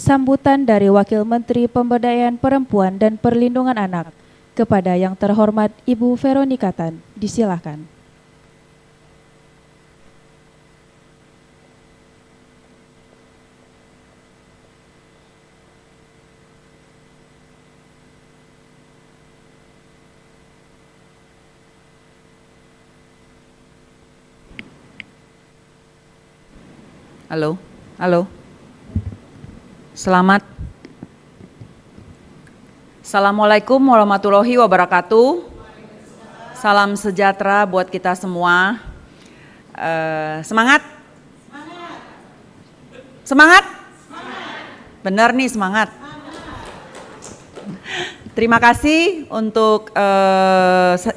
Sambutan dari Wakil Menteri Pemberdayaan Perempuan dan Perlindungan Anak kepada yang terhormat Ibu Veronika Tan. Disilahkan. Halo, halo. Selamat. Assalamualaikum warahmatullahi wabarakatuh. Salam sejahtera buat kita semua. Semangat? Semangat? Benar nih, semangat. Terima kasih untuk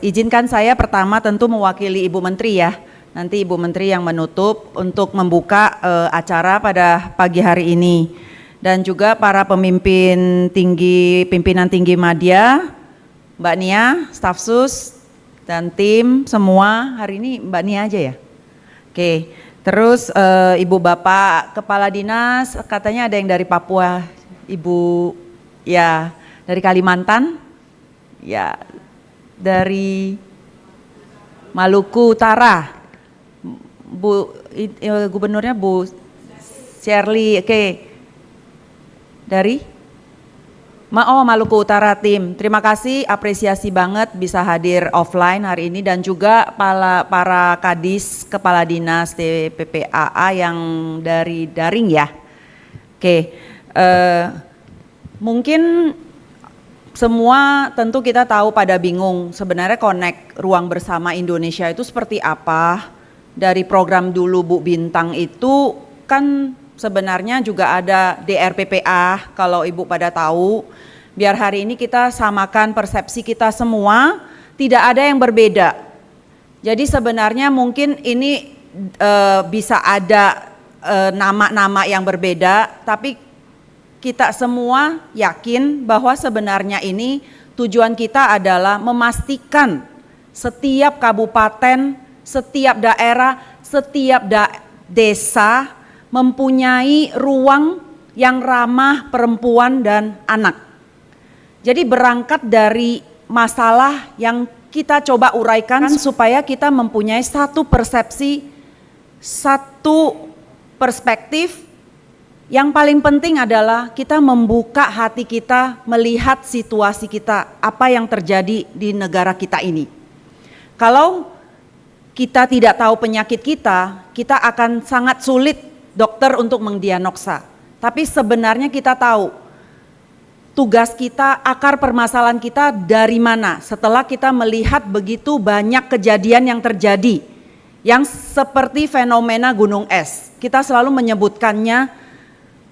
izinkan saya pertama tentu mewakili Ibu Menteri ya. Nanti Ibu Menteri yang menutup untuk membuka acara pada pagi hari ini. Dan juga para pimpinan tinggi Madya, Mbak Nia, staf sus, dan tim semua. Hari ini Mbak Nia aja ya? Oke, terus Ibu Bapak Kepala Dinas, katanya ada yang dari Papua, Ibu ya dari Kalimantan, ya dari Maluku Utara. Gubernurnya Bu Shirley, oke. Dari Maluku Utara tim. Terima kasih, apresiasi banget bisa hadir offline hari ini dan juga para kadis kepala dinas TPPAA yang dari daring ya. Oke, mungkin semua tentu kita tahu pada bingung sebenarnya Connect Ruang Bersama Indonesia itu seperti apa. Dari program dulu Bu Bintang itu kan sebenarnya juga ada DRPPA kalau Ibu pada tahu. Biar hari ini kita samakan persepsi kita semua, tidak ada yang berbeda. Jadi sebenarnya mungkin ini bisa ada nama-nama yang berbeda, tapi kita semua yakin bahwa sebenarnya ini tujuan kita adalah memastikan setiap kabupaten, setiap daerah, setiap desa mempunyai ruang yang ramah perempuan dan anak. Jadi berangkat dari masalah yang kita coba uraikan supaya kita mempunyai satu persepsi, satu perspektif. Yang paling penting adalah kita membuka hati kita melihat situasi kita, apa yang terjadi di negara kita ini. Kalau kita tidak tahu penyakit kita akan sangat sulit dokter untuk mendiagnosa. Tapi sebenarnya kita tahu tugas kita, akar permasalahan kita dari mana setelah kita melihat begitu banyak kejadian yang terjadi. Yang seperti fenomena gunung es. Kita selalu menyebutkannya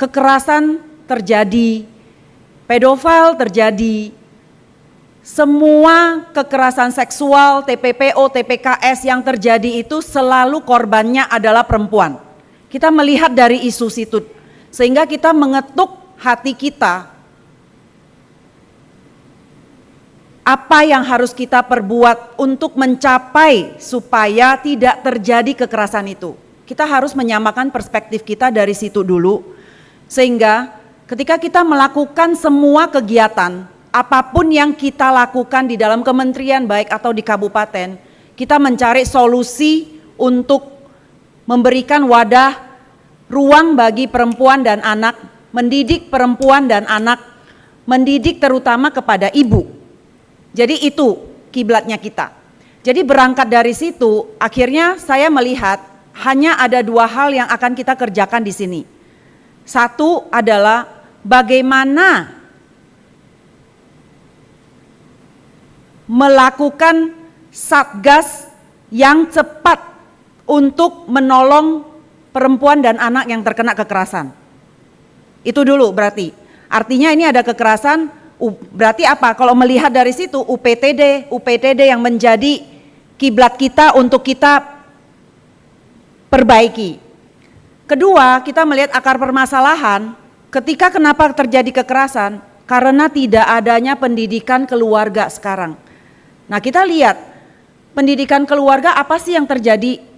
kekerasan terjadi, pedofil terjadi, semua kekerasan seksual, TPPO, TPKS yang terjadi itu selalu korbannya adalah perempuan. Kita melihat dari isu situ, sehingga kita mengetuk hati kita. Apa yang harus kita perbuat untuk mencapai supaya tidak terjadi kekerasan itu. Kita harus menyamakan perspektif kita dari situ dulu, sehingga ketika kita melakukan semua kegiatan, apapun yang kita lakukan di dalam kementerian baik atau di kabupaten, kita mencari solusi untuk memberikan wadah ruang bagi perempuan dan anak, mendidik perempuan dan anak, mendidik terutama kepada ibu. Jadi itu kiblatnya kita. Jadi berangkat dari situ, akhirnya saya melihat hanya ada dua hal yang akan kita kerjakan di sini. Satu adalah bagaimana melakukan satgas yang cepat untuk menolong perempuan dan anak yang terkena kekerasan. Itu dulu berarti. Artinya ini ada kekerasan, berarti apa? Kalau melihat dari situ UPTD yang menjadi kiblat kita untuk kita perbaiki. Kedua, kita melihat akar permasalahan, ketika kenapa terjadi kekerasan? Karena tidak adanya pendidikan keluarga sekarang. Nah kita lihat pendidikan keluarga apa sih yang terjadi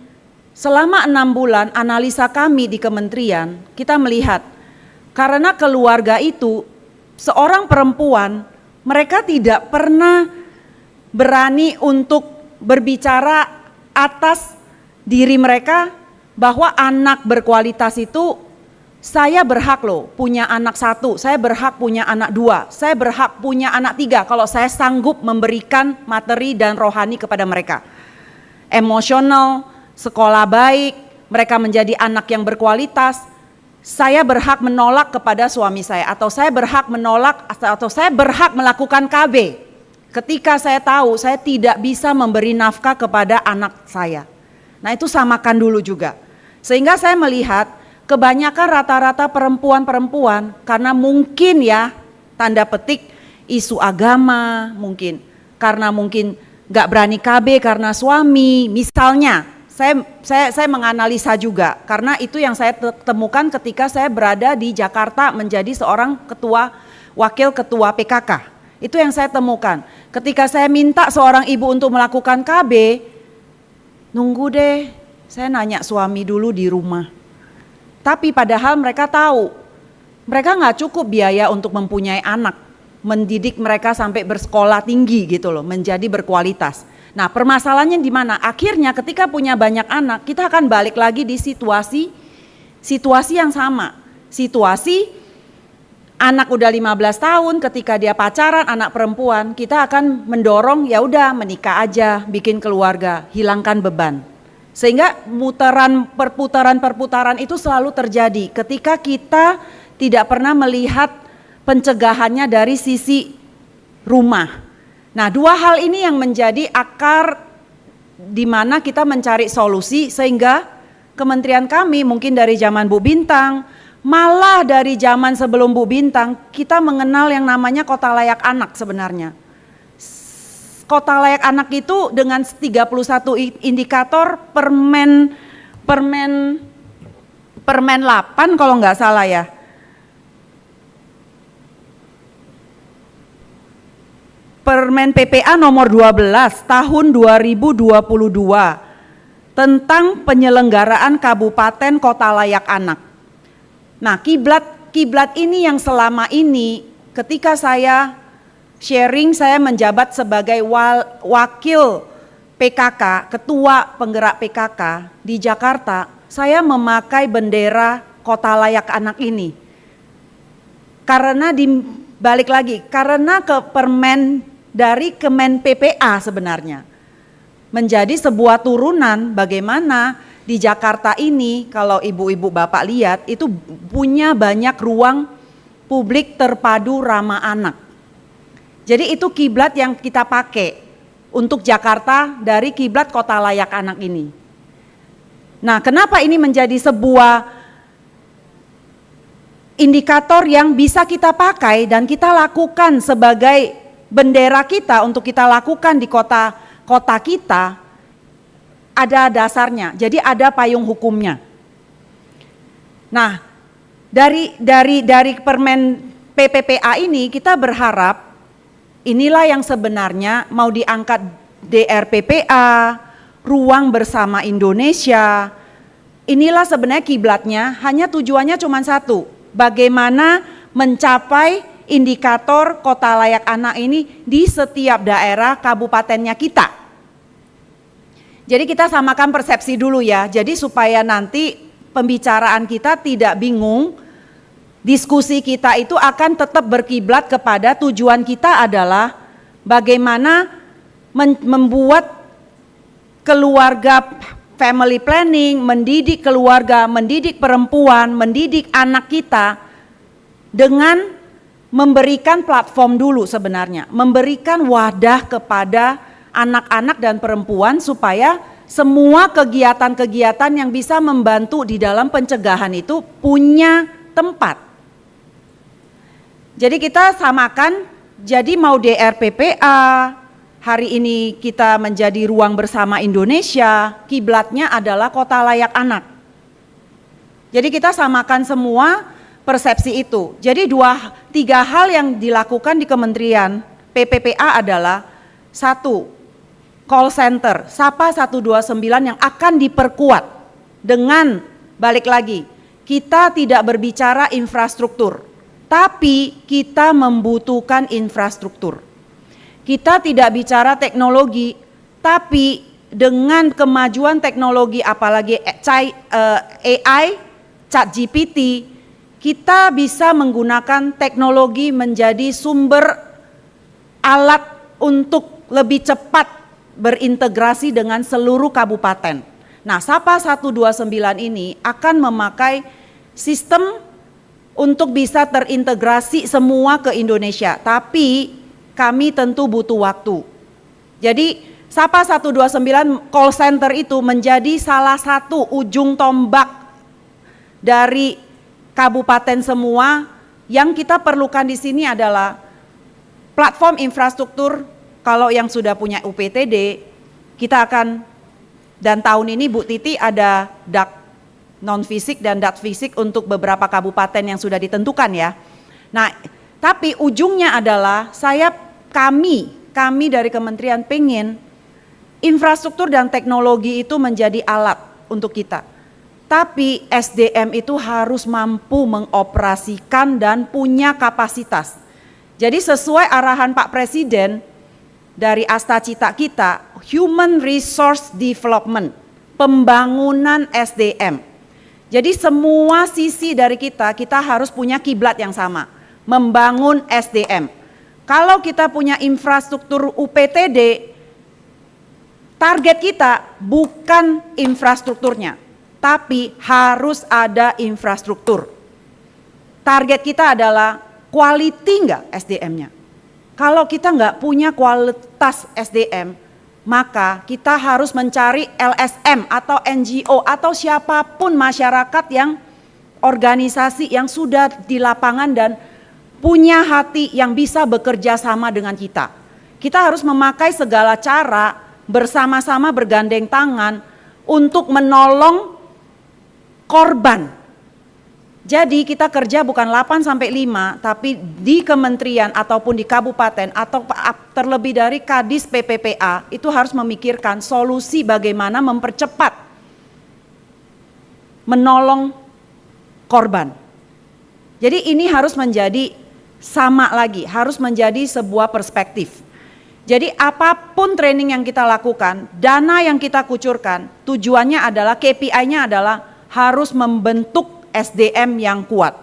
selama 6 bulan analisa kami di kementerian, kita melihat Karena keluarga itu, seorang perempuan, mereka tidak pernah berani untuk berbicara atas diri mereka bahwa anak berkualitas itu, saya berhak loh punya anak 1, saya berhak punya anak 2, saya berhak punya anak 3 kalau saya sanggup memberikan materi dan rohani kepada mereka. Emosional, sekolah baik, mereka menjadi anak yang berkualitas. Saya berhak menolak kepada suami saya, atau saya berhak menolak, atau saya berhak melakukan KB ketika saya tahu saya tidak bisa memberi nafkah kepada anak saya. Nah, itu samakan dulu juga. Sehingga saya melihat kebanyakan rata-rata perempuan-perempuan, karena mungkin ya tanda petik isu agama, mungkin karena mungkin gak berani KB karena suami misalnya. Saya menganalisa juga, karena itu yang saya temukan ketika saya berada di Jakarta menjadi seorang wakil ketua PKK. Itu yang saya temukan. Ketika saya minta seorang ibu untuk melakukan KB, nunggu deh, saya nanya suami dulu di rumah. Tapi padahal mereka tahu, mereka nggak cukup biaya untuk mempunyai anak, mendidik mereka sampai bersekolah tinggi gitu loh, menjadi berkualitas. Nah, permasalahannya di mana? Akhirnya ketika punya banyak anak, kita akan balik lagi di situasi yang sama. Situasi anak udah 15 tahun, ketika dia pacaran anak perempuan, kita akan mendorong ya udah menikah aja, bikin keluarga, hilangkan beban. Sehingga perputaran itu selalu terjadi ketika kita tidak pernah melihat pencegahannya dari sisi rumah. Nah, 2 hal ini yang menjadi akar di mana kita mencari solusi, sehingga kementerian kami mungkin dari zaman Bu Bintang, malah dari zaman sebelum Bu Bintang, kita mengenal yang namanya kota layak anak sebenarnya. Kota layak anak itu dengan 31 indikator Permen 8 kalau nggak salah ya. Permen PPA nomor 12 tahun 2022 tentang penyelenggaraan kabupaten kota layak anak. Nah, kiblat ini yang selama ini ketika saya sharing, saya menjabat sebagai wakil PKK, ketua penggerak PKK di Jakarta, saya memakai bendera kota layak anak ini. Karena balik lagi, karena dari Kemen PPA sebenarnya menjadi sebuah turunan bagaimana di Jakarta ini, kalau ibu-ibu bapak lihat itu punya banyak ruang publik terpadu ramah anak. Jadi itu kiblat yang kita pakai untuk Jakarta dari kiblat kota layak anak ini. Nah, kenapa ini menjadi sebuah indikator yang bisa kita pakai dan kita lakukan sebagai bendera kita untuk kita lakukan di kota kita, ada dasarnya. Jadi ada payung hukumnya. Nah, dari Permen PPPA ini kita berharap inilah yang sebenarnya mau diangkat DRPPA, Ruang Bersama Indonesia. Inilah sebenarnya kiblatnya, hanya tujuannya cuma satu, bagaimana mencapai indikator kota layak anak ini di setiap daerah kabupatennya kita. Jadi kita samakan persepsi dulu ya, jadi supaya nanti pembicaraan kita tidak bingung, diskusi kita itu akan tetap berkiblat kepada tujuan kita adalah bagaimana membuat keluarga family planning, mendidik keluarga, mendidik perempuan, mendidik anak kita dengan memberikan platform dulu sebenarnya, memberikan wadah kepada anak-anak dan perempuan supaya semua kegiatan-kegiatan yang bisa membantu di dalam pencegahan itu punya tempat. Jadi kita samakan, jadi mau DRPPA, hari ini kita menjadi Ruang Bersama Indonesia, kiblatnya adalah kota layak anak. Jadi kita samakan semua persepsi itu. Jadi 3 hal yang dilakukan di Kementerian PPPA adalah 1, call center Sapa 129 yang akan diperkuat dengan balik lagi kita tidak berbicara infrastruktur, tapi kita membutuhkan infrastruktur. Kita tidak bicara teknologi, tapi dengan kemajuan teknologi apalagi AI, ChatGPT, kita bisa menggunakan teknologi menjadi sumber alat untuk lebih cepat berintegrasi dengan seluruh kabupaten. Nah, Sapa 129 ini akan memakai sistem untuk bisa terintegrasi semua ke Indonesia, tapi kami tentu butuh waktu. Jadi Sapa 129 call center itu menjadi salah satu ujung tombak dari kabupaten semua. Yang kita perlukan di sini adalah platform infrastruktur. Kalau yang sudah punya UPTD, kita akan, dan tahun ini Bu Titi ada DAK non-fisik dan DAK fisik untuk beberapa kabupaten yang sudah ditentukan ya. Nah, tapi ujungnya adalah kami dari kementerian pengen infrastruktur dan teknologi itu menjadi alat untuk kita. Tapi SDM itu harus mampu mengoperasikan dan punya kapasitas. Jadi sesuai arahan Pak Presiden dari Asta Cita kita, Human Resource Development, pembangunan SDM. Jadi semua sisi dari kita harus punya kiblat yang sama, membangun SDM. Kalau kita punya infrastruktur UPTD, target kita bukan infrastrukturnya, tapi harus ada infrastruktur. Target kita adalah quality enggak SDM-nya. Kalau kita enggak punya kualitas SDM, maka kita harus mencari LSM atau NGO atau siapapun masyarakat yang organisasi yang sudah di lapangan dan punya hati yang bisa bekerja sama dengan kita. Kita harus memakai segala cara bersama-sama bergandeng tangan untuk menolong korban. Jadi kita kerja bukan 8 sampai 5, tapi di kementerian ataupun di kabupaten atau terlebih dari Kadis PPPA itu harus memikirkan solusi bagaimana mempercepat menolong korban. Jadi ini harus menjadi sama lagi, harus menjadi sebuah perspektif. Jadi apapun training yang kita lakukan, dana yang kita kucurkan, tujuannya adalah KPI-nya adalah harus membentuk SDM yang kuat.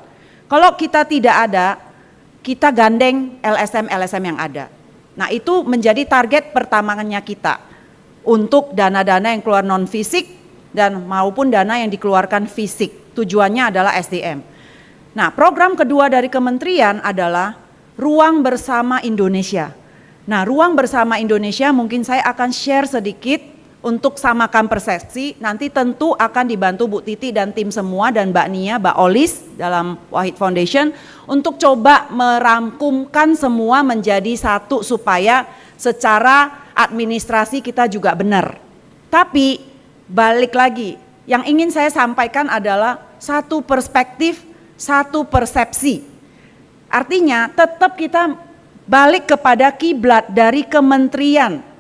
Kalau kita tidak ada, kita gandeng LSM yang ada. Nah itu menjadi target pertamanya kita untuk dana-dana yang keluar non fisik dan maupun dana yang dikeluarkan fisik. Tujuannya adalah SDM. Nah program kedua dari kementerian adalah Ruang Bersama Indonesia. Nah Ruang Bersama Indonesia mungkin saya akan share sedikit untuk samakan persepsi, nanti tentu akan dibantu Bu Titi dan tim semua dan Mbak Nia, Mbak Olis dalam Wahid Foundation untuk coba merangkumkan semua menjadi satu supaya secara administrasi kita juga benar. Tapi balik lagi, yang ingin saya sampaikan adalah satu perspektif, satu persepsi. Artinya tetap kita balik kepada kiblat dari kementerian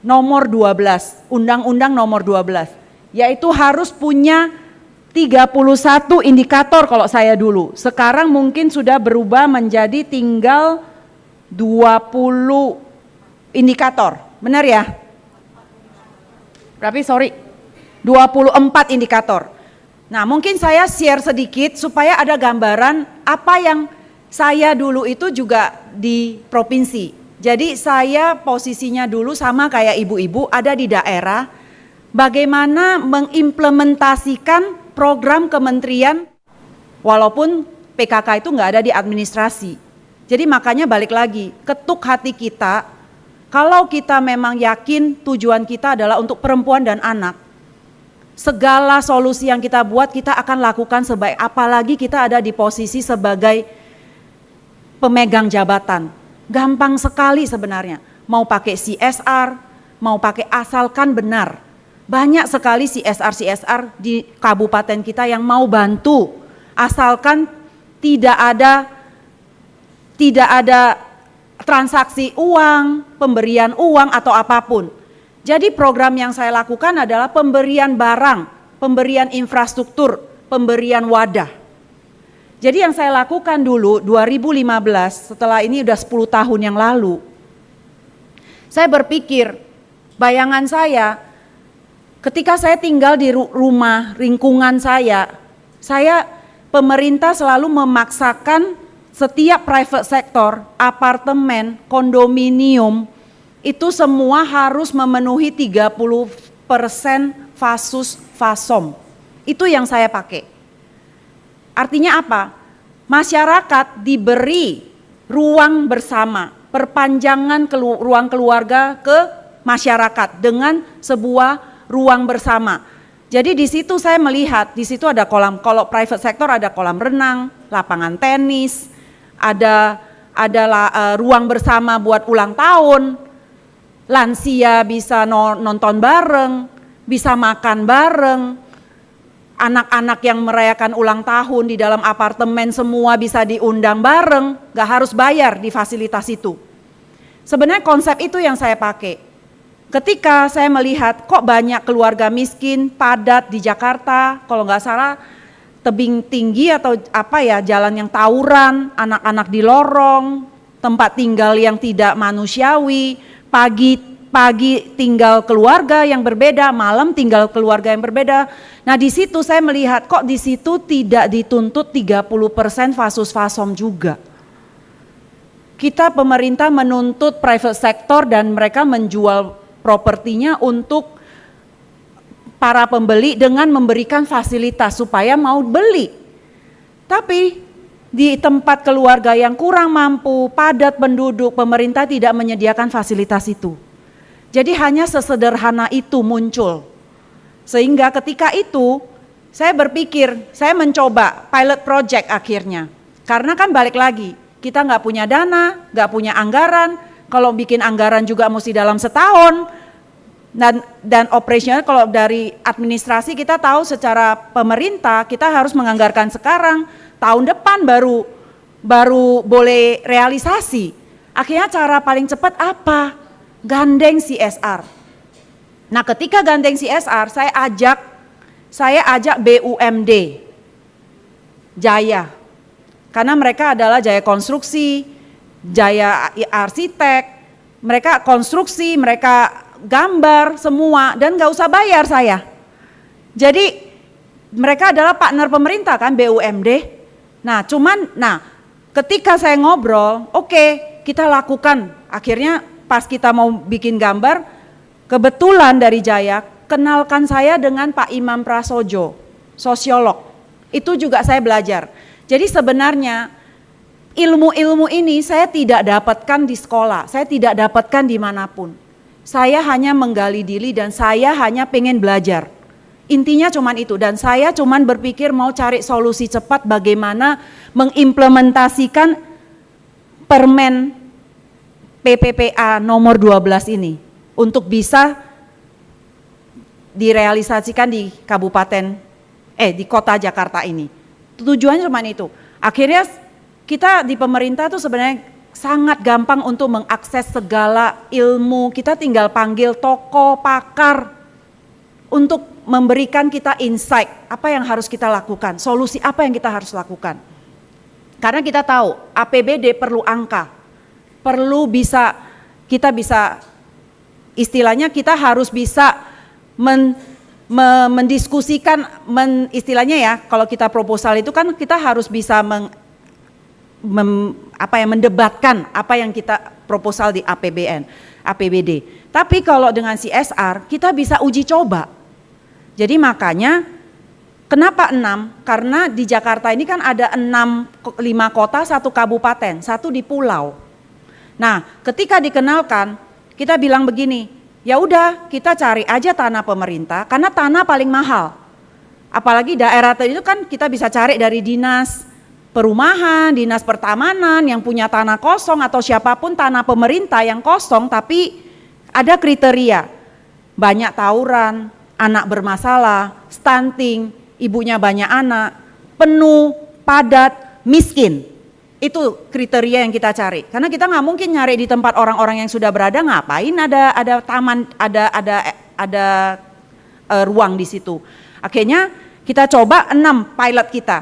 nomor 12, Undang-Undang nomor 12, yaitu harus punya 31 indikator kalau saya dulu. Sekarang mungkin sudah berubah menjadi tinggal 20 indikator, benar ya? Berarti 24 indikator. Nah mungkin saya share sedikit supaya ada gambaran apa yang saya dulu itu juga di provinsi. Jadi saya posisinya dulu sama kayak ibu-ibu ada di daerah, bagaimana mengimplementasikan program kementerian walaupun PKK itu nggak ada di administrasi. Jadi makanya balik lagi, ketuk hati kita, kalau kita memang yakin tujuan kita adalah untuk perempuan dan anak, segala solusi yang kita buat kita akan lakukan sebaik, apalagi kita ada di posisi sebagai pemegang jabatan. Gampang sekali sebenarnya, mau pakai CSR, mau pakai asalkan benar. Banyak sekali CSR di kabupaten kita yang mau bantu, asalkan tidak ada transaksi uang, pemberian uang atau apapun. Jadi program yang saya lakukan adalah pemberian barang, pemberian infrastruktur, pemberian wadah. Jadi yang saya lakukan dulu 2015, setelah ini udah 10 tahun yang lalu, saya berpikir, bayangan saya, ketika saya tinggal di rumah, lingkungan saya pemerintah selalu memaksakan setiap private sector, apartemen, kondominium, itu semua harus memenuhi 30% fasus fasom. Itu yang saya pakai. Artinya apa? Masyarakat diberi ruang bersama, perpanjangan ruang keluarga ke masyarakat dengan sebuah ruang bersama. Jadi di situ saya melihat, di situ ada kolam, kalau private sector ada kolam renang, lapangan tenis, ada ruang bersama buat ulang tahun, lansia bisa nonton bareng, bisa makan bareng, anak-anak yang merayakan ulang tahun di dalam apartemen semua bisa diundang bareng, gak harus bayar di fasilitas itu. Sebenarnya konsep itu yang saya pakai. Ketika saya melihat kok banyak keluarga miskin padat di Jakarta, kalau nggak salah tebing tinggi atau apa ya, jalan yang tawuran, anak-anak di lorong, tempat tinggal yang tidak manusiawi, pagi tinggal keluarga yang berbeda, malam tinggal keluarga yang berbeda. Nah di situ saya melihat kok di situ tidak dituntut 30% fasus fasom juga. Kita pemerintah menuntut private sector dan mereka menjual propertinya untuk para pembeli dengan memberikan fasilitas supaya mau beli. Tapi di tempat keluarga yang kurang mampu, padat penduduk, pemerintah tidak menyediakan fasilitas itu. Jadi hanya sesederhana itu muncul. Sehingga ketika itu saya berpikir, saya mencoba pilot project akhirnya. Karena kan balik lagi, kita nggak punya dana, nggak punya anggaran. Kalau bikin anggaran juga mesti dalam setahun, dan operasional kalau dari administrasi kita tahu secara pemerintah kita harus menganggarkan sekarang, tahun depan baru boleh realisasi. Akhirnya cara paling cepat apa? Gandeng CSR. Nah ketika gandeng CSR saya ajak BUMD Jaya, karena mereka adalah Jaya Konstruksi, Jaya Arsitek, mereka konstruksi, mereka gambar semua dan gak usah bayar saya. Jadi mereka adalah partner pemerintah kan, BUMD. Nah ketika saya ngobrol, oke, kita lakukan. Akhirnya pas kita mau bikin gambar, kebetulan dari Jaya kenalkan saya dengan Pak Imam Prasojo, sosiolog. Itu juga saya belajar. Jadi sebenarnya ilmu-ilmu ini saya tidak dapatkan di sekolah, saya tidak dapatkan dimanapun. Saya hanya menggali diri dan saya hanya pengen belajar. Intinya cuman itu, dan saya cuman berpikir mau cari solusi cepat bagaimana mengimplementasikan permen PPPA nomor 12 ini untuk bisa direalisasikan di di kota Jakarta ini. Tujuannya cuman itu. Akhirnya kita di pemerintah tuh sebenarnya sangat gampang untuk mengakses segala ilmu. Kita tinggal panggil tokoh, pakar untuk memberikan kita insight apa yang harus kita lakukan, solusi apa yang kita harus lakukan. Karena kita tahu APBD perlu angka, perlu kita bisa istilahnya kita harus bisa mendiskusikan, istilahnya ya kalau kita proposal itu kan kita harus bisa mendebatkan apa yang kita proposal di APBD. Tapi kalau dengan CSR kita bisa uji coba. Jadi makanya kenapa 6? Karena di Jakarta ini kan ada 5 kota, 1 kabupaten, 1 di pulau. Nah, ketika dikenalkan kita bilang begini, ya udah kita cari aja tanah pemerintah karena tanah paling mahal. Apalagi daerah itu kan kita bisa cari dari dinas perumahan, dinas pertamanan yang punya tanah kosong atau siapapun tanah pemerintah yang kosong tapi ada kriteria. Banyak tawuran, anak bermasalah, stunting, ibunya banyak anak, penuh, padat, miskin. Itu kriteria yang kita cari. Karena kita nggak mungkin nyari di tempat orang-orang yang sudah berada, ngapain ada taman, ada ruang di situ. Akhirnya Kita coba 6 pilot kita.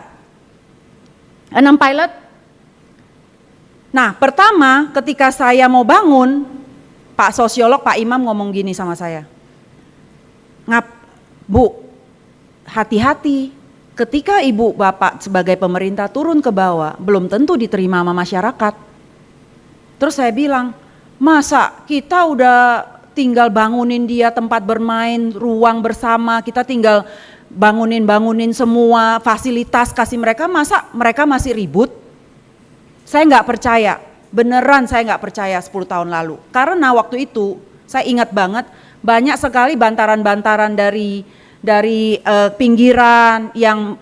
6 pilot. Nah, pertama ketika saya mau bangun, Pak sosiolog, Pak Imam ngomong gini sama saya. Bu, hati-hati. Ketika ibu bapak sebagai pemerintah turun ke bawah, belum tentu diterima sama masyarakat. Terus saya bilang, masa kita udah tinggal bangunin dia tempat bermain, ruang bersama, kita tinggal bangunin semua fasilitas kasih mereka, masa mereka masih ribut? Saya nggak percaya, beneran saya nggak percaya 10 tahun lalu. Karena waktu itu saya ingat banget banyak sekali bantaran-bantaran dari pinggiran yang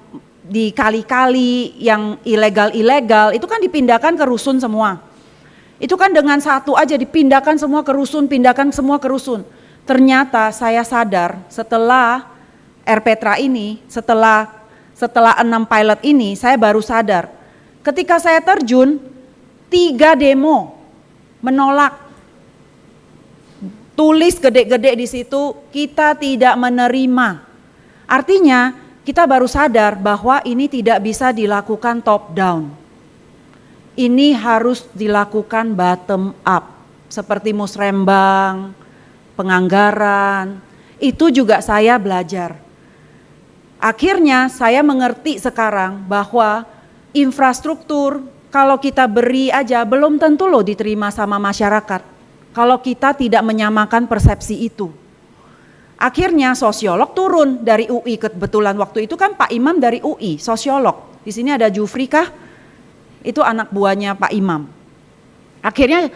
di kali-kali yang ilegal-ilegal itu kan dipindahkan ke rusun semua. Itu kan dengan satu aja dipindahkan semua ke rusun, pindahkan semua ke rusun. Ternyata saya sadar setelah RPTRA ini, setelah 6 pilot ini, saya baru sadar. Ketika saya terjun, 3 demo menolak. Tulis gede-gede di situ, kita tidak menerima. Artinya kita baru sadar bahwa ini tidak bisa dilakukan top down. Ini harus dilakukan bottom up. Seperti musrembang, penganggaran, itu juga saya belajar. Akhirnya saya mengerti sekarang bahwa infrastruktur kalau kita beri aja belum tentu loh diterima sama masyarakat. Kalau kita tidak menyamakan persepsi itu. Akhirnya sosiolog turun dari UI, kebetulan waktu itu kan Pak Imam dari UI, sosiolog. Di sini ada Jufri kah? Itu anak buahnya Pak Imam. Akhirnya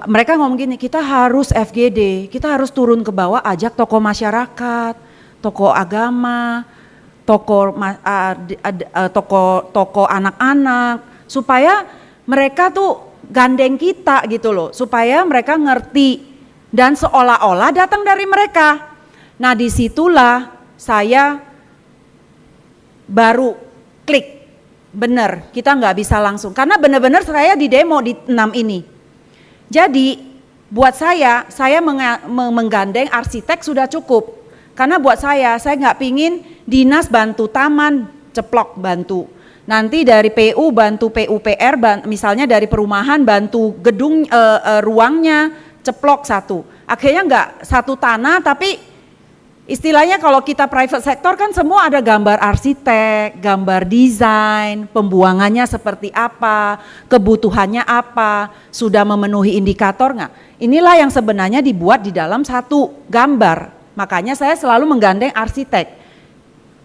mereka ngomong gini, kita harus FGD, kita harus turun ke bawah, ajak tokoh masyarakat, tokoh agama, tokoh anak-anak, supaya mereka tuh gandeng kita gitu loh, supaya mereka ngerti dan seolah-olah datang dari mereka. Nah disitulah saya baru klik, bener kita nggak bisa langsung, karena bener-bener saya di demo di 6 ini. Jadi buat saya menggandeng arsitek sudah cukup, karena buat saya nggak pingin dinas bantu taman ceplok bantu. Nanti dari PU bantu PUPR, misalnya dari perumahan bantu gedung ruangnya ceplok satu. Akhirnya enggak satu tanah, tapi istilahnya kalau kita private sector kan semua ada gambar arsitek, gambar desain, pembuangannya seperti apa, kebutuhannya apa, sudah memenuhi indikator enggak. Inilah yang sebenarnya dibuat di dalam satu gambar. Makanya saya selalu menggandeng arsitek.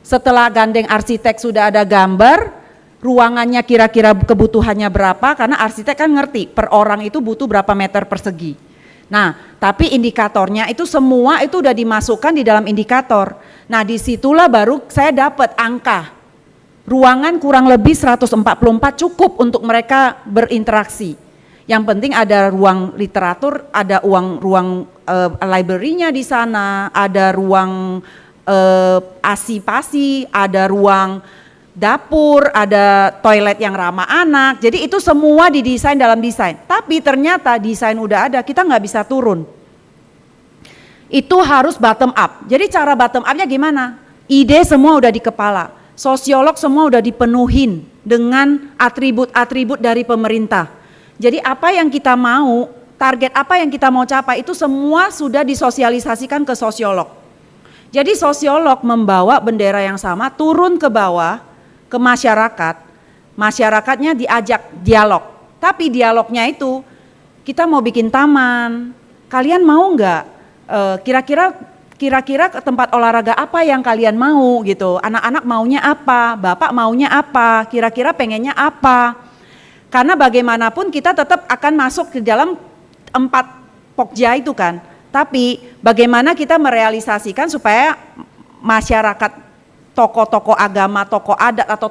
Setelah gandeng arsitek sudah ada gambar, ruangannya kira-kira kebutuhannya berapa, karena arsitek kan ngerti per orang itu butuh berapa meter persegi. Nah, tapi indikatornya itu semua itu udah dimasukkan di dalam indikator. Nah, disitulah baru saya dapat angka. Ruangan kurang lebih 144 cukup untuk mereka berinteraksi. Yang penting ada ruang literatur, ada ruang library-nya di sana, ada ruang asipasi, ada ruang dapur, ada toilet yang ramah anak. Jadi itu semua didesain dalam desain. Tapi ternyata desain udah ada, kita nggak bisa turun. Itu harus bottom up. Jadi cara bottom up-nya gimana? Ide semua udah di kepala. Sosiolog semua udah dipenuhin dengan atribut-atribut dari pemerintah. Jadi apa yang kita mau, target apa yang kita mau capai itu semua sudah disosialisasikan ke sosiolog. Jadi sosiolog membawa bendera yang sama turun ke bawah, ke masyarakat, masyarakatnya diajak dialog. Tapi dialognya itu, kita mau bikin taman, kalian mau nggak? Kira-kira ke tempat olahraga apa yang kalian mau gitu? Anak-anak maunya apa? Bapak maunya apa? Kira-kira pengennya apa? Karena bagaimanapun kita tetap akan masuk ke dalam 4 pokja itu kan. Tapi bagaimana kita merealisasikan supaya masyarakat, tokoh-tokoh agama, tokoh adat atau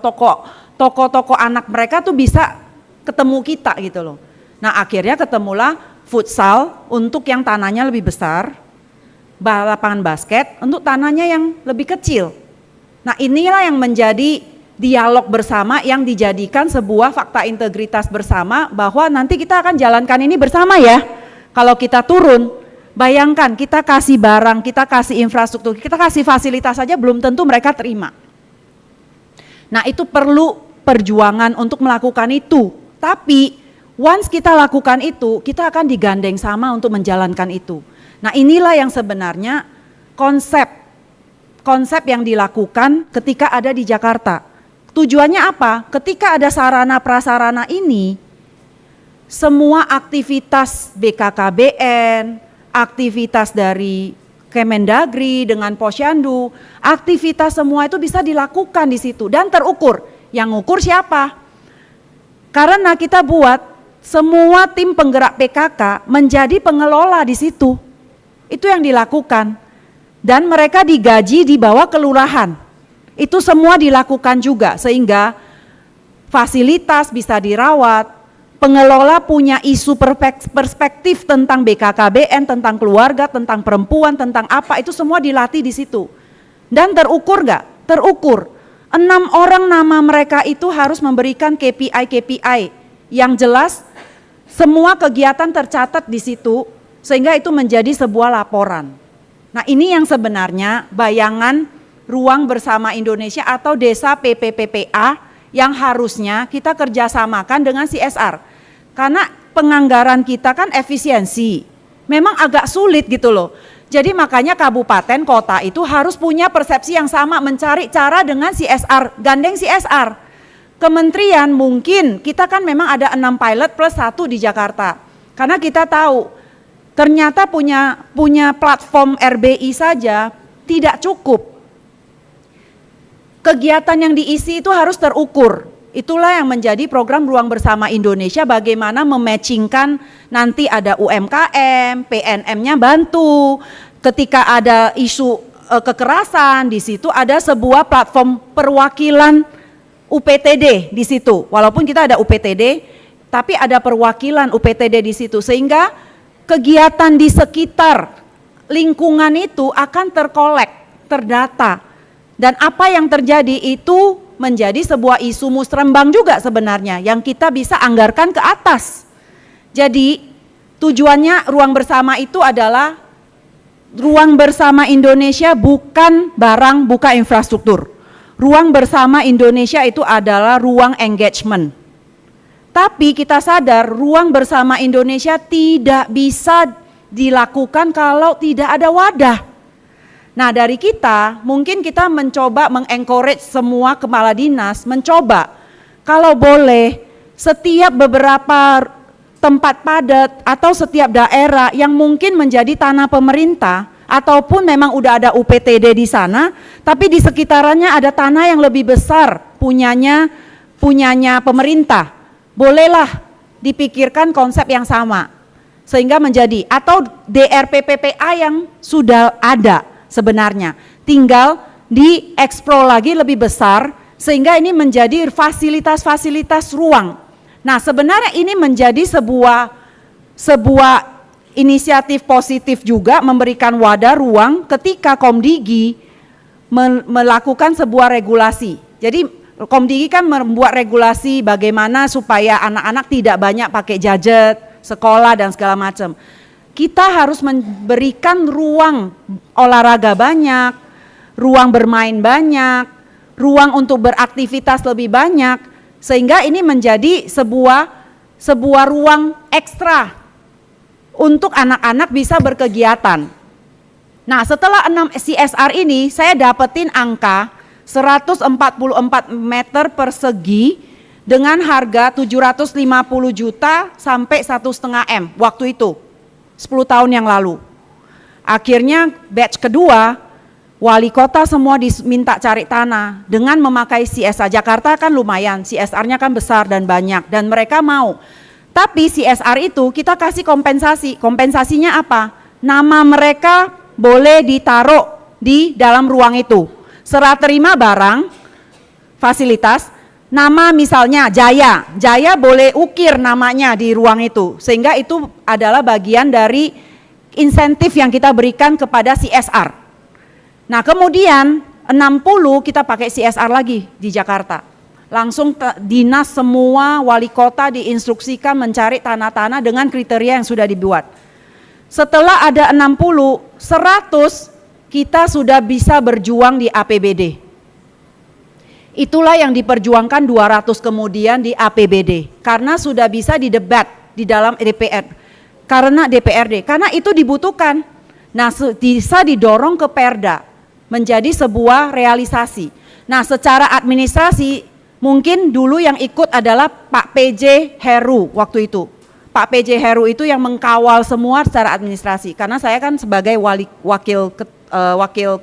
tokoh-tokoh anak mereka tuh bisa ketemu kita gitu loh. Nah akhirnya ketemulah futsal untuk yang tanahnya lebih besar, lapangan basket untuk tanahnya yang lebih kecil. Nah inilah yang menjadi dialog bersama yang dijadikan sebuah fakta integritas bersama bahwa nanti kita akan jalankan ini bersama ya. Kalau kita turun, bayangkan kita kasih barang, kita kasih infrastruktur, kita kasih fasilitas saja belum tentu mereka terima. Nah itu perlu perjuangan untuk melakukan itu. Tapi once kita lakukan itu, kita akan digandeng sama untuk menjalankan itu. Nah inilah yang sebenarnya konsep yang dilakukan ketika ada di Jakarta. Tujuannya apa? Ketika ada sarana prasarana ini, semua aktivitas BKKBN, aktivitas dari Kemendagri dengan Posyandu, aktivitas semua itu bisa dilakukan di situ dan terukur. Yang ngukur siapa? Karena kita buat semua tim penggerak PKK menjadi pengelola di situ. Itu yang dilakukan. Dan mereka digaji di bawah kelurahan. Itu semua dilakukan juga sehingga fasilitas bisa dirawat. Pengelola punya isu perspektif tentang BKKBN, tentang keluarga, tentang perempuan, tentang apa, itu semua dilatih di situ. Dan terukur nggak? Terukur. 6 orang nama mereka itu harus memberikan KPI yang jelas, semua kegiatan tercatat di situ, sehingga itu menjadi sebuah laporan. Nah ini yang sebenarnya bayangan Ruang Bersama Indonesia atau Desa PPPPA yang harusnya kita kerjasamakan dengan CSR. Karena penganggaran kita kan efisiensi, memang agak sulit gitu loh. Jadi makanya kabupaten, kota itu harus punya persepsi yang sama, mencari cara dengan CSR, gandeng CSR. Kementerian mungkin, kita kan memang ada 6 pilot plus 1 di Jakarta. Karena kita tahu, ternyata punya platform RBI saja tidak cukup. Kegiatan yang diisi itu harus terukur. Itulah yang menjadi program Ruang Bersama Indonesia, bagaimana mematchingkan nanti ada UMKM, PNM-nya bantu. Ketika ada isu kekerasan, di situ ada sebuah platform perwakilan UPTD di situ. Walaupun kita ada UPTD, tapi ada perwakilan UPTD di situ. Sehingga kegiatan di sekitar lingkungan itu akan terkolek, terdata. Dan apa yang terjadi itu menjadi sebuah isu musrembang juga sebenarnya yang kita bisa anggarkan ke atas. Jadi tujuannya Ruang Bersama itu adalah Ruang Bersama Indonesia bukan barang, bukan infrastruktur. Ruang Bersama Indonesia itu adalah ruang engagement. Tapi kita sadar Ruang Bersama Indonesia tidak bisa dilakukan kalau tidak ada wadah. Nah dari kita, mungkin kita mencoba mengencourage semua kepala dinas, mencoba kalau boleh setiap beberapa tempat padat atau setiap daerah yang mungkin menjadi tanah pemerintah, ataupun memang udah ada UPTD di sana, tapi di sekitarannya ada tanah yang lebih besar punyanya pemerintah, bolehlah dipikirkan konsep yang sama, sehingga menjadi, atau DRPPPA yang sudah ada, sebenarnya tinggal dieksplor lagi lebih besar sehingga ini menjadi fasilitas-fasilitas ruang. Nah sebenarnya ini menjadi sebuah inisiatif positif juga, memberikan wadah ruang ketika Komdigi melakukan sebuah regulasi. Jadi Komdigi kan membuat regulasi bagaimana supaya anak-anak tidak banyak pakai gadget, sekolah dan segala macam. Kita harus memberikan ruang olahraga banyak, ruang bermain banyak, ruang untuk beraktivitas lebih banyak, sehingga ini menjadi sebuah ruang ekstra untuk anak-anak bisa berkegiatan. Nah setelah 6 CSR ini saya dapetin angka 144 meter persegi dengan harga 750 juta sampai 1,5 M waktu itu. 10 tahun yang lalu. Akhirnya batch kedua, wali kota semua diminta cari tanah dengan memakai CSR. Jakarta kan lumayan, CSR-nya kan besar dan banyak dan mereka mau. Tapi CSR itu kita kasih kompensasi. Kompensasinya apa? Nama mereka boleh ditaruh di dalam ruang itu. Serah terima barang, fasilitas, nama misalnya Jaya boleh ukir namanya di ruang itu, sehingga itu adalah bagian dari insentif yang kita berikan kepada CSR. Nah kemudian 60 kita pakai CSR lagi di Jakarta, langsung dinas semua wali kota diinstruksikan mencari tanah-tanah dengan kriteria yang sudah dibuat. Setelah ada 60, 100 kita sudah bisa berjuang di APBD. Itulah yang diperjuangkan 200 kemudian di APBD, karena sudah bisa didebat di dalam DPRD, karena itu dibutuhkan. Nah, bisa didorong ke Perda menjadi sebuah realisasi. Nah, secara administrasi mungkin dulu yang ikut adalah Pak PJ Heru waktu itu. Pak PJ Heru itu yang mengkawal semua secara administrasi, karena saya kan sebagai wakil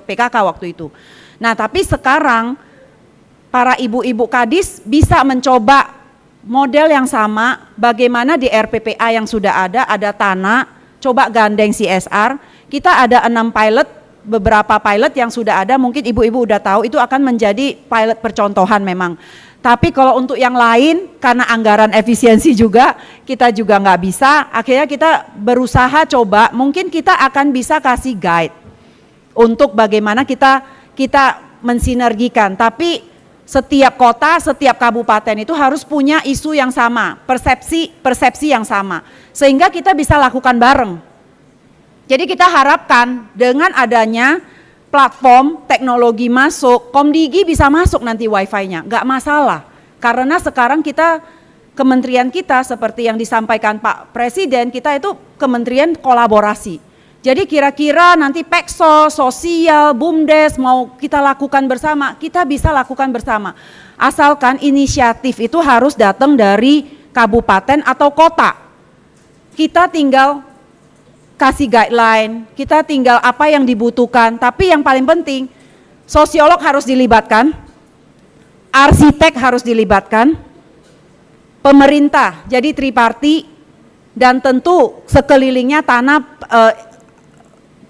PKK waktu itu. Nah, tapi sekarang para ibu-ibu kadis bisa mencoba model yang sama, bagaimana di RPPA yang sudah ada tanah, coba gandeng CSR, kita ada 6 pilot, beberapa pilot yang sudah ada, mungkin ibu-ibu udah tahu, itu akan menjadi pilot percontohan memang. Tapi kalau untuk yang lain, karena anggaran efisiensi juga, kita juga nggak bisa, akhirnya kita berusaha coba, mungkin kita akan bisa kasih guide, untuk bagaimana kita mensinergikan, tapi setiap kota, setiap kabupaten itu harus punya isu yang sama, persepsi yang sama, sehingga kita bisa lakukan bareng. Jadi kita harapkan dengan adanya platform teknologi masuk, Komdigi bisa masuk nanti wifi-nya, nggak masalah. Karena sekarang kementerian kita seperti yang disampaikan Pak Presiden, kita itu kementerian kolaborasi. Jadi kira-kira nanti Pekso, sosial, BUMDes mau kita lakukan bersama, kita bisa lakukan bersama. Asalkan inisiatif itu harus datang dari kabupaten atau kota. Kita tinggal kasih guideline, kita tinggal apa yang dibutuhkan, tapi yang paling penting sosiolog harus dilibatkan, arsitek harus dilibatkan, pemerintah jadi triparti, dan tentu sekelilingnya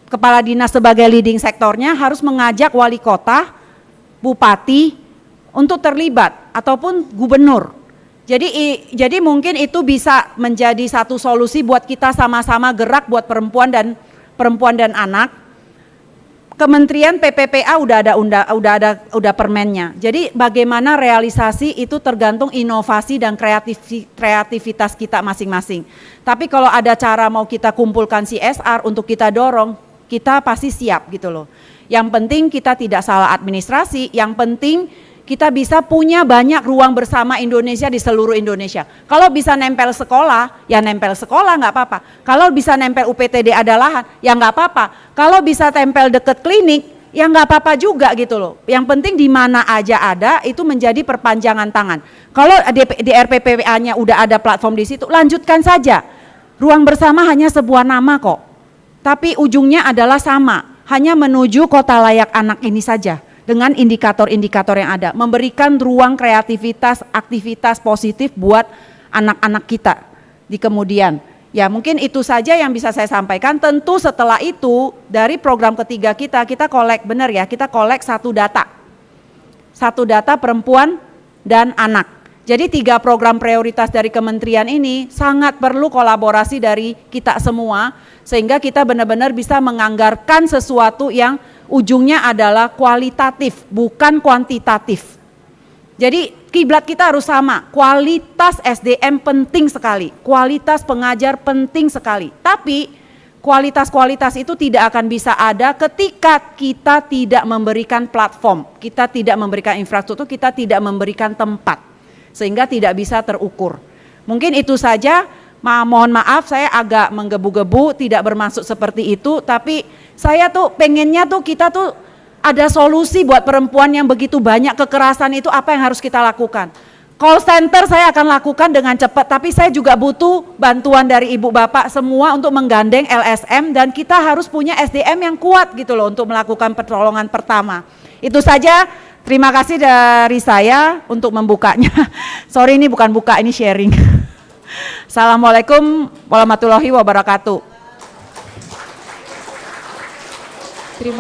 kepala dinas sebagai leading sektornya harus mengajak wali kota, bupati untuk terlibat ataupun gubernur. Jadi mungkin itu bisa menjadi satu solusi buat kita sama-sama gerak buat perempuan dan anak. Kementerian PPPA udah permennya. Jadi bagaimana realisasi itu tergantung inovasi dan kreativitas kita masing-masing. Tapi kalau ada cara mau kita kumpulkan CSR untuk kita dorong, kita pasti siap gitu loh. Yang penting kita tidak salah administrasi, yang penting kita bisa punya banyak ruang bersama Indonesia di seluruh Indonesia. Kalau bisa nempel sekolah, ya nempel sekolah nggak apa-apa. Kalau bisa nempel UPTD ada lahan, ya nggak apa-apa. Kalau bisa tempel deket klinik, ya nggak apa-apa juga gitu loh. Yang penting di mana aja ada, itu menjadi perpanjangan tangan. Kalau di RPPA-nya udah ada platform di situ, lanjutkan saja. Ruang bersama hanya sebuah nama kok. Tapi ujungnya adalah sama, hanya menuju kota layak anak ini saja dengan indikator-indikator yang ada, memberikan ruang kreativitas, aktivitas positif buat anak-anak kita di kemudian. Ya mungkin itu saja yang bisa saya sampaikan. Tentu setelah itu dari program ketiga kita kolek benar ya, kita kolek satu data perempuan dan anak. Jadi 3 program prioritas dari kementerian ini sangat perlu kolaborasi dari kita semua, sehingga kita benar-benar bisa menganggarkan sesuatu yang ujungnya adalah kualitatif, bukan kuantitatif. Jadi kiblat kita harus sama, kualitas SDM penting sekali, kualitas pengajar penting sekali. Tapi kualitas-kualitas itu tidak akan bisa ada ketika kita tidak memberikan platform, kita tidak memberikan infrastruktur, kita tidak memberikan tempat. Sehingga tidak bisa terukur. Mungkin itu saja, mohon maaf saya agak menggebu-gebu, tidak bermaksud seperti itu, tapi saya tuh pengennya tuh kita tuh ada solusi buat perempuan yang begitu banyak kekerasan itu, apa yang harus kita lakukan. Call center saya akan lakukan dengan cepat, tapi saya juga butuh bantuan dari ibu bapak semua untuk menggandeng LSM, dan kita harus punya SDM yang kuat gitu loh untuk melakukan pertolongan pertama. Itu saja. Terima kasih dari saya untuk membukanya. Sorry ini bukan buka, ini sharing. Assalamualaikum warahmatullahi wabarakatuh. Terima kasih.